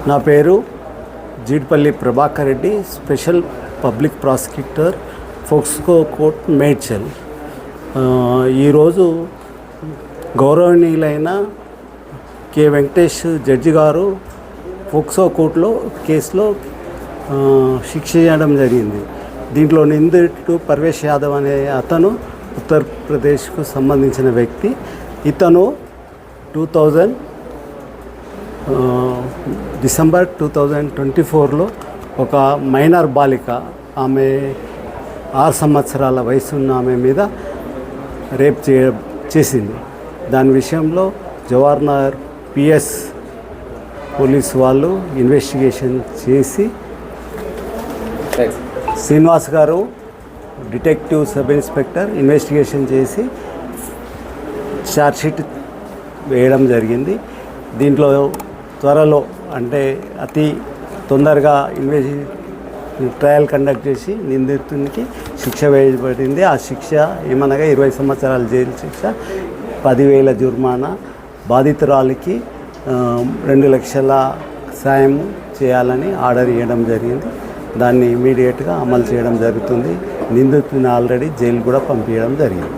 నా పేరు Jeedipalli Prabhakar Reddy, special public prosecutor, POCSO court Medchal. ఈరోజు గౌరవనీయులైన కె వెంకటేష్ జడ్జి గారు ఫోక్సో కోర్టులో కేసులో శిక్ష చేయడం జరిగింది. దీంట్లో నిందితుడు పర్వేష్ యాదవ్ అనే అతను ఉత్తరప్రదేశ్కు సంబంధించిన వ్యక్తి. ఇతను డిసెంబర్ 2024లో ఒక మైనర్ బాలిక, ఆమె 6 సంవత్సరాల వయసున్న ఆమె మీద రేప్ చేసింది. దాని విషయంలో జవహర్నగర్ పిఎస్ పోలీస్ వాళ్ళు ఇన్వెస్టిగేషన్ చేసి, శ్రీనివాస్ గారు డిటెక్టివ్ సబ్ ఇన్స్పెక్టర్ ఇన్వెస్టిగేషన్ చేసి ఛార్జ్షీట్ వేయడం జరిగింది. దీంట్లో త్వరలో, అంటే అతి తొందరగా ట్రయల్ కండక్ట్ చేసి నిందితునికి శిక్ష వేయబడింది. ఆ శిక్ష ఏమనగా 20 సంవత్సరాల జైలు శిక్ష, 10,000 జుర్మానా, బాధితురాలికి 2 లక్షల సాయం చేయాలని ఆర్డర్ ఇవ్వడం జరిగింది. దాన్ని ఇమీడియట్గా అమలు చేయడం జరుగుతుంది. నిందితుని ఆల్రెడీ జైలు కూడా పంపించడం జరిగింది.